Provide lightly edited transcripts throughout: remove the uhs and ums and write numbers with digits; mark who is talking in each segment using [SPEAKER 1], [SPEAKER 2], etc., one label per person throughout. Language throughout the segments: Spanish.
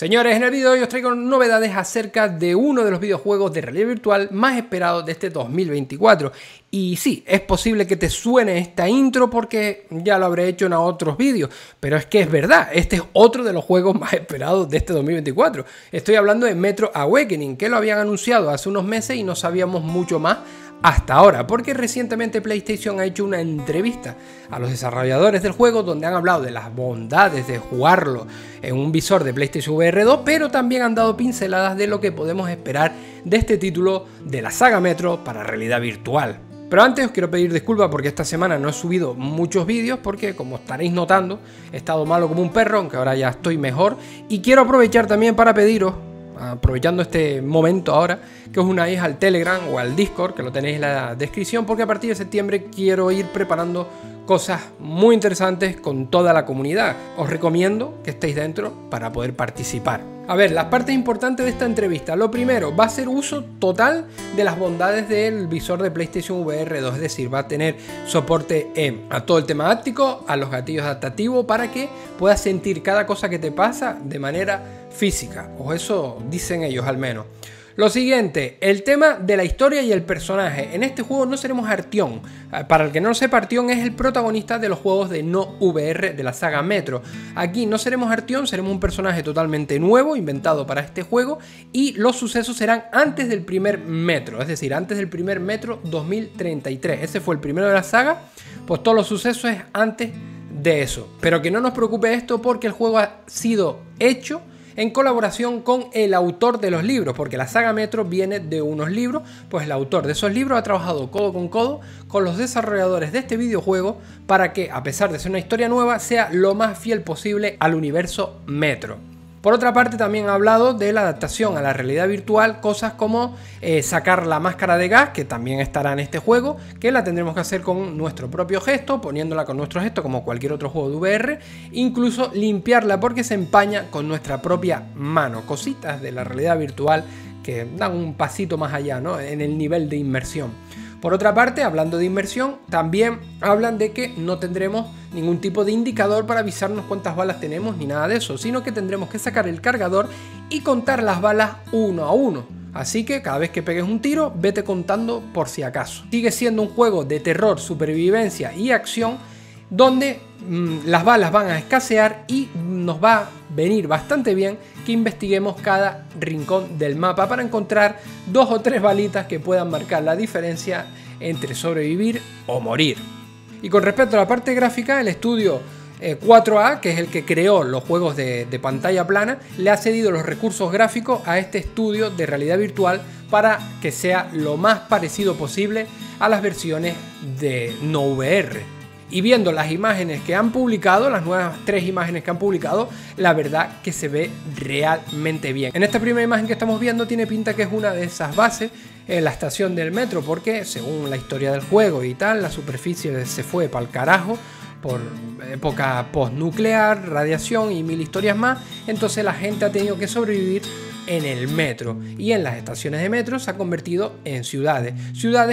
[SPEAKER 1] Señores, en el vídeo de hoy os traigo novedades acerca de uno de los videojuegos de realidad virtual más esperados de este 2024. Y sí, es posible que te suene esta intro porque ya lo habré hecho en otros vídeos, pero es que es verdad, este es otro de los juegos más esperados de este 2024. Estoy hablando de Metro Awakening, que lo habían anunciado hace unos meses y no sabíamos mucho más hasta ahora, porque recientemente PlayStation ha hecho una entrevista a los desarrolladores del juego donde han hablado de las bondades de jugarlo en un visor de PlayStation VR 2, pero también han dado pinceladas de lo que podemos esperar de este título de la saga Metro para realidad virtual. Pero antes os quiero pedir disculpas porque esta semana no he subido muchos vídeos porque, como estaréis notando, he estado malo como un perro, aunque ahora ya estoy mejor, y quiero aprovechar también para pediros, aprovechando este momento ahora, que os unáis al Telegram o al Discord, que lo tenéis en la descripción, porque a partir de septiembre quiero ir preparando cosas muy interesantes con toda la comunidad. Os recomiendo que estéis dentro para poder participar. A ver, las partes importantes de esta entrevista. Lo primero, va a ser uso total de las bondades del visor de PlayStation VR 2, es decir, va a tener soporte a todo el tema áptico, a los gatillos adaptativos, para que puedas sentir cada cosa que te pasa de manera física, o eso dicen ellos al menos. Lo siguiente, el tema de la historia y el personaje. En este juego no seremos Artyom. Para el que no lo sepa, Artyom es el protagonista de los juegos de no VR de la saga Metro. Aquí no seremos Artyom, seremos un personaje totalmente nuevo, inventado para este juego, y los sucesos serán antes del primer Metro, es decir, antes del primer Metro 2033. Ese fue el primero de la saga, pues todos los sucesos es antes de eso. Pero que no nos preocupe esto porque el juego ha sido hecho en colaboración con el autor de los libros, porque la saga Metro viene de unos libros, pues el autor de esos libros ha trabajado codo con los desarrolladores de este videojuego para que, a pesar de ser una historia nueva, sea lo más fiel posible al universo Metro. Por otra parte, también ha hablado de la adaptación a la realidad virtual, cosas como sacar la máscara de gas, que también estará en este juego, que la tendremos que hacer con nuestro propio gesto, poniéndola con nuestro gesto como cualquier otro juego de VR, incluso limpiarla porque se empaña con nuestra propia mano, cositas de la realidad virtual que dan un pasito más allá, ¿no?, en el nivel de inmersión. Por otra parte, hablando de inmersión, también hablan de que no tendremos ningún tipo de indicador para avisarnos cuántas balas tenemos ni nada de eso, sino que tendremos que sacar el cargador y contar las balas uno a uno. Así que cada vez que pegues un tiro, vete contando por si acaso. Sigue siendo un juego de terror, supervivencia y acción, donde las balas van a escasear y nos va a venir bastante bien que investiguemos cada rincón del mapa para encontrar 2 o 3 balitas que puedan marcar la diferencia entre sobrevivir o morir. Y con respecto a la parte gráfica, el estudio 4A, que es el que creó los juegos de pantalla plana, le ha cedido los recursos gráficos a este estudio de realidad virtual para que sea lo más parecido posible a las versiones de no VR. Y viendo las imágenes que han publicado, las nuevas 3 imágenes que han publicado, la verdad que se ve realmente bien. En esta primera imagen que estamos viendo tiene pinta que es una de esas bases en la estación del metro, porque según la historia del juego y tal, la superficie se fue para el carajo por época postnuclear, radiación y 1000 historias más. Entonces la gente ha tenido que sobrevivir en el metro, y en las estaciones de metro se ha convertido en ciudades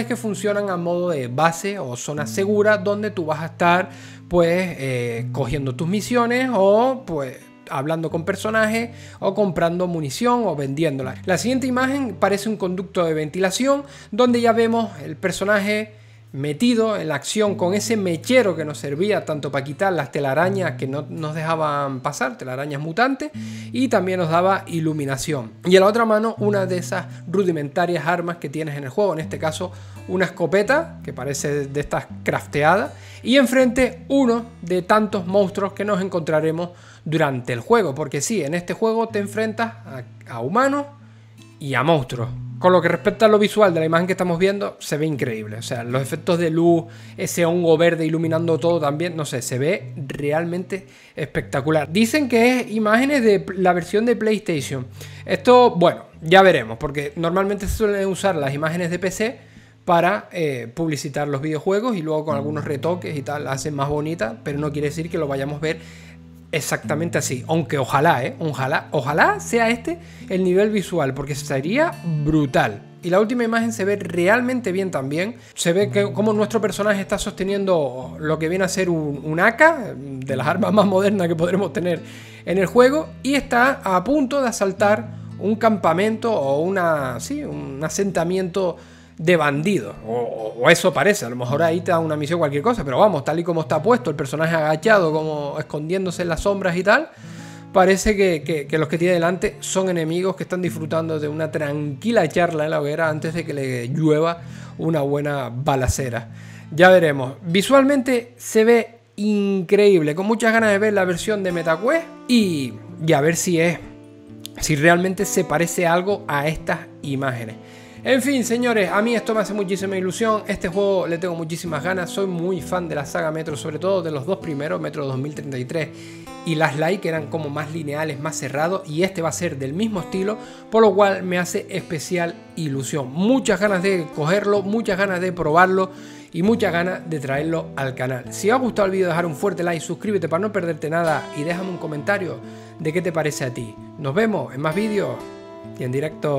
[SPEAKER 1] que funcionan a modo de base o zona segura, donde tú vas a estar pues cogiendo tus misiones o pues hablando con personajes o comprando munición o vendiéndola. La siguiente imagen parece un conducto de ventilación donde ya vemos el personaje metido en la acción con ese mechero que nos servía tanto para quitar las telarañas que no nos dejaban pasar, telarañas mutantes, y también nos daba iluminación. Y en la otra mano una de esas rudimentarias armas que tienes en el juego, en este caso una escopeta que parece de estas crafteadas, y enfrente uno de tantos monstruos que nos encontraremos durante el juego, porque sí, en este juego te enfrentas a humanos y a monstruos. Con lo que respecta a lo visual de la imagen que estamos viendo, se ve increíble. O sea, los efectos de luz, ese hongo verde iluminando todo también, no sé, se ve realmente espectacular. Dicen que es imágenes de la versión de PlayStation. Esto, bueno, ya veremos, porque normalmente se suelen usar las imágenes de PC para publicitar los videojuegos y luego con algunos retoques y tal, la hacen más bonita, pero no quiere decir que lo vayamos a ver exactamente así, aunque ojalá sea este el nivel visual, porque sería brutal. Y la última imagen se ve realmente bien también. Se ve que como nuestro personaje está sosteniendo lo que viene a ser un AK, de las armas más modernas que podremos tener en el juego y está a punto de asaltar un campamento o un asentamiento de bandidos, o eso parece. A lo mejor ahí te da una misión, cualquier cosa, pero vamos, tal y como está puesto, el personaje agachado, como escondiéndose en las sombras y tal, parece que los que tiene delante son enemigos que están disfrutando de una tranquila charla en la hoguera antes de que le llueva una buena balacera. Ya veremos. Visualmente se ve increíble, con muchas ganas de ver la versión de MetaQuest y a ver si realmente se parece algo a estas imágenes. En fin, señores, a mí esto me hace muchísima ilusión. Este juego le tengo muchísimas ganas. Soy muy fan de la saga Metro, sobre todo de los dos primeros, Metro 2033 y Last Light, que eran como más lineales, más cerrados, y este va a ser del mismo estilo, por lo cual me hace especial ilusión. Muchas ganas de cogerlo, muchas ganas de probarlo y muchas ganas de traerlo al canal. Si os ha gustado el vídeo, dejar un fuerte like, suscríbete para no perderte nada y déjame un comentario de qué te parece a ti. Nos vemos en más vídeos y en directo.